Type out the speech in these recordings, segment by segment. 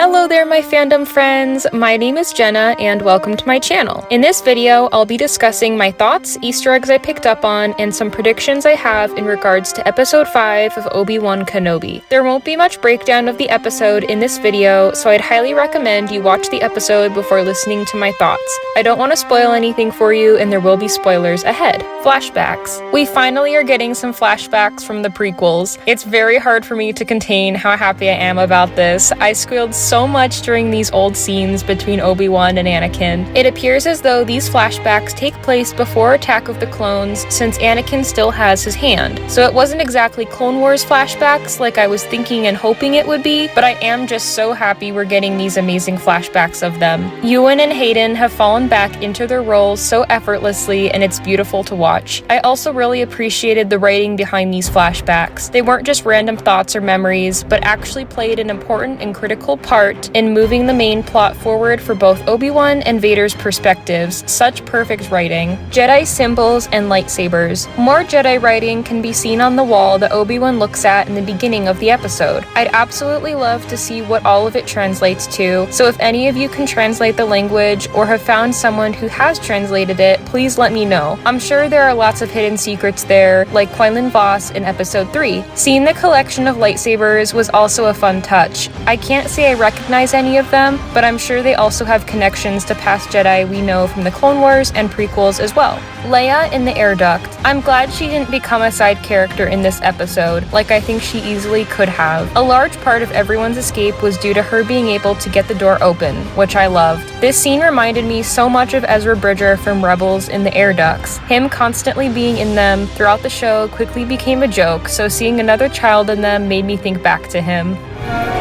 Hello there, my fandom friends! My name is Jenna, and welcome to my channel. In this video, I'll be discussing my thoughts, Easter eggs I picked up on, and some predictions I have in regards to Episode 5 of Obi-Wan Kenobi. There won't be much breakdown of the episode in this video, so I'd highly recommend you watch the episode before listening to my thoughts. I don't want to spoil anything for you, and there will be spoilers ahead. Flashbacks. We finally are getting some flashbacks from the prequels. It's very hard for me to contain how happy I am about this. I squealed so much during these old scenes between Obi-Wan and Anakin. It appears as though these flashbacks take place before Attack of the Clones, since Anakin still has his hand. So it wasn't exactly Clone Wars flashbacks like I was thinking and hoping it would be, but I am just so happy we're getting these amazing flashbacks of them. Ewan and Hayden have fallen back into their roles so effortlessly, and it's beautiful to watch. I also really appreciated the writing behind these flashbacks. They weren't just random thoughts or memories, but actually played an important and critical part in moving the main plot forward for both Obi-Wan and Vader's perspectives. Such perfect writing. Jedi symbols and lightsabers. More Jedi writing can be seen on the wall that Obi-Wan looks at in the beginning of the episode. I'd absolutely love to see what all of it translates to, so if any of you can translate the language or have found someone who has translated it, please let me know. I'm sure there are lots of hidden secrets there, like Quinlan Vos in Episode 3. Seeing the collection of lightsabers was also a fun touch. I can't say I recognize any of them, but I'm sure they also have connections to past Jedi we know from the Clone Wars and prequels as well. Leia in the air duct. I'm glad she didn't become a side character in this episode, like I think she easily could have. A large part of everyone's escape was due to her being able to get the door open, which I loved. This scene reminded me so much of Ezra Bridger from Rebels in the air ducts. Him constantly being in them throughout the show quickly became a joke, so seeing another child in them made me think back to him.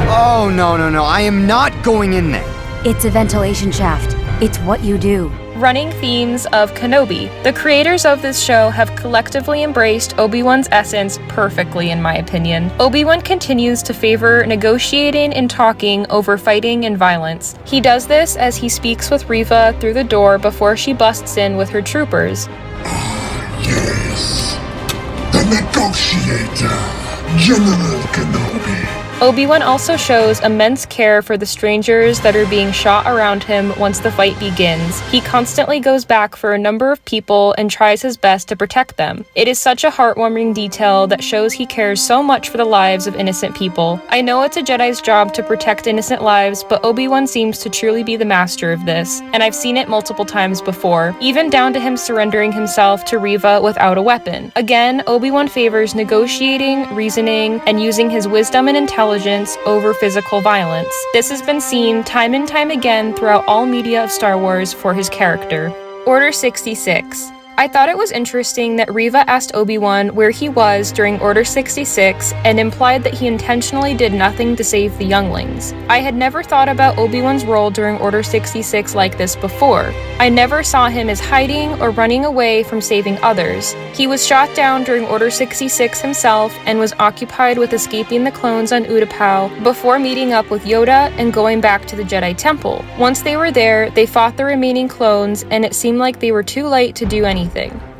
Oh, no, I am not going in there. It's a ventilation shaft. It's what you do. Running themes of Kenobi. The creators of this show have collectively embraced Obi-Wan's essence perfectly, in my opinion. Obi-Wan continues to favor negotiating and talking over fighting and violence. He does this as he speaks with Reva through the door before she busts in with her troopers. Yes, the negotiator, General Kenobi. Obi-Wan also shows immense care for the strangers that are being shot around him once the fight begins. He constantly goes back for a number of people and tries his best to protect them. It is such a heartwarming detail that shows he cares so much for the lives of innocent people. I know it's a Jedi's job to protect innocent lives, but Obi-Wan seems to truly be the master of this, and I've seen it multiple times before, even down to him surrendering himself to Reva without a weapon. Again, Obi-Wan favors negotiating, reasoning, and using his wisdom and intelligence over physical violence. This has been seen time and time again throughout all media of Star Wars for his character. Order 66. I thought it was interesting that Reva asked Obi-Wan where he was during Order 66 and implied that he intentionally did nothing to save the younglings. I had never thought about Obi-Wan's role during Order 66 like this before. I never saw him as hiding or running away from saving others. He was shot down during Order 66 himself and was occupied with escaping the clones on Utapau before meeting up with Yoda and going back to the Jedi Temple. Once they were there, they fought the remaining clones, and it seemed like they were too late to do anything.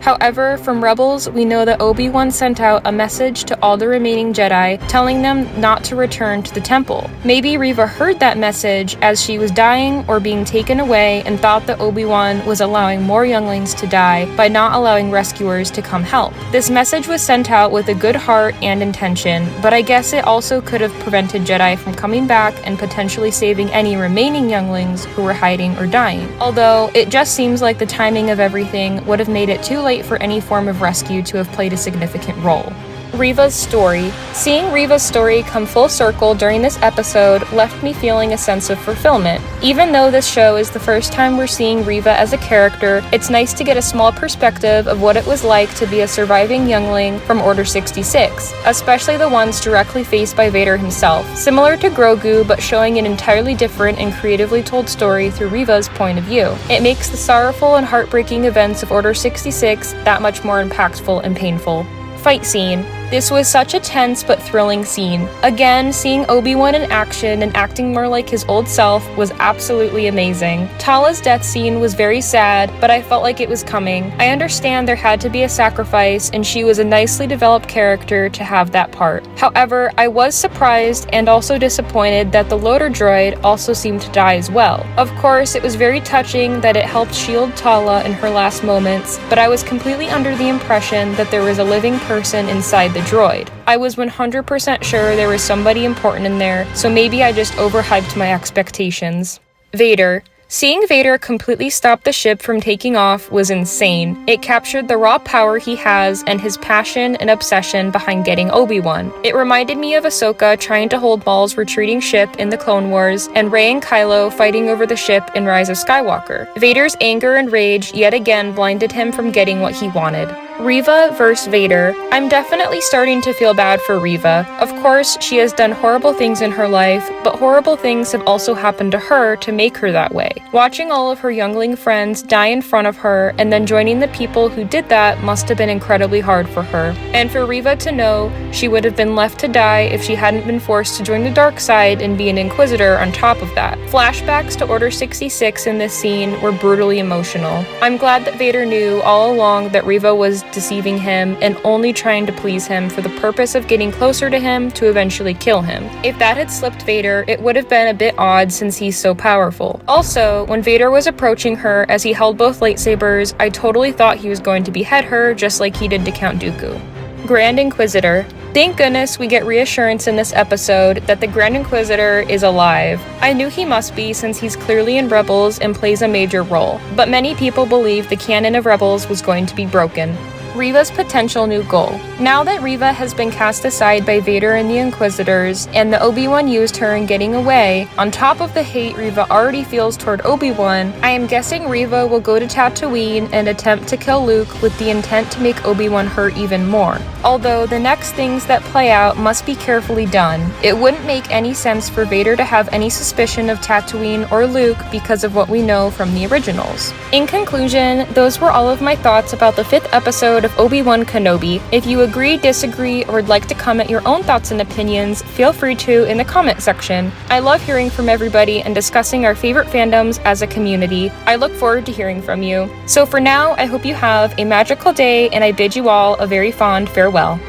However, from Rebels, we know that Obi-Wan sent out a message to all the remaining Jedi, telling them not to return to the temple. Maybe Reva heard that message as she was dying or being taken away and thought that Obi-Wan was allowing more younglings to die by not allowing rescuers to come help. This message was sent out with a good heart and intention, but I guess it also could have prevented Jedi from coming back and potentially saving any remaining younglings who were hiding or dying. Although, it just seems like the timing of everything would have made it too late for any form of rescue to have played a significant role. Reva's story. Seeing Reva's story come full circle during this episode left me feeling a sense of fulfillment. Even though this show is the first time we're seeing Reva as a character, it's nice to get a small perspective of what it was like to be a surviving youngling from Order 66, especially the ones directly faced by Vader himself, similar to Grogu but showing an entirely different and creatively told story through Reva's point of view. It makes the sorrowful and heartbreaking events of Order 66 that much more impactful and painful. Fight scene. This was such a tense but thrilling scene. Again, seeing Obi-Wan in action and acting more like his old self was absolutely amazing. Tala's death scene was very sad, but I felt like it was coming. I understand there had to be a sacrifice, and she was a nicely developed character to have that part. However, I was surprised and also disappointed that the loader droid also seemed to die as well. Of course, it was very touching that it helped shield Tala in her last moments, but I was completely under the impression that there was a living person inside the droid. I was 100% sure there was somebody important in there, so maybe I just overhyped my expectations. Vader. Seeing Vader completely stop the ship from taking off was insane. It captured the raw power he has and his passion and obsession behind getting Obi-Wan. It reminded me of Ahsoka trying to hold Maul's retreating ship in the Clone Wars, and Rey and Kylo fighting over the ship in Rise of Skywalker. Vader's anger and rage yet again blinded him from getting what he wanted. Reva vs. Vader. I'm definitely starting to feel bad for Reva. Of course, she has done horrible things in her life, but horrible things have also happened to her to make her that way. Watching all of her youngling friends die in front of her and then joining the people who did that must have been incredibly hard for her. And for Reva to know she would have been left to die if she hadn't been forced to join the dark side and be an Inquisitor on top of that. Flashbacks to Order 66 in this scene were brutally emotional. I'm glad that Vader knew all along that Reva was deceiving him and only trying to please him for the purpose of getting closer to him to eventually kill him. If that had slipped Vader, it would have been a bit odd since he's so powerful. Also, when Vader was approaching her as he held both lightsabers, I totally thought he was going to behead her just like he did to Count Dooku. Grand Inquisitor. Thank goodness we get reassurance in this episode that the Grand Inquisitor is alive. I knew he must be since he's clearly in Rebels and plays a major role, but many people believed the canon of Rebels was going to be broken. Reva's potential new goal. Now that Reva has been cast aside by Vader and the Inquisitors, and the Obi-Wan used her in getting away, on top of the hate Reva already feels toward Obi-Wan, I am guessing Reva will go to Tatooine and attempt to kill Luke with the intent to make Obi-Wan hurt even more. Although the next things that play out must be carefully done. It wouldn't make any sense for Vader to have any suspicion of Tatooine or Luke because of what we know from the originals. In conclusion, those were all of my thoughts about the 5th episode of Obi-Wan Kenobi. If you agree, disagree, or would like to comment your own thoughts and opinions, feel free to in the comment section. I love hearing from everybody and discussing our favorite fandoms as a community. I look forward to hearing from you. So for now, I hope you have a magical day, and I bid you all a very fond farewell.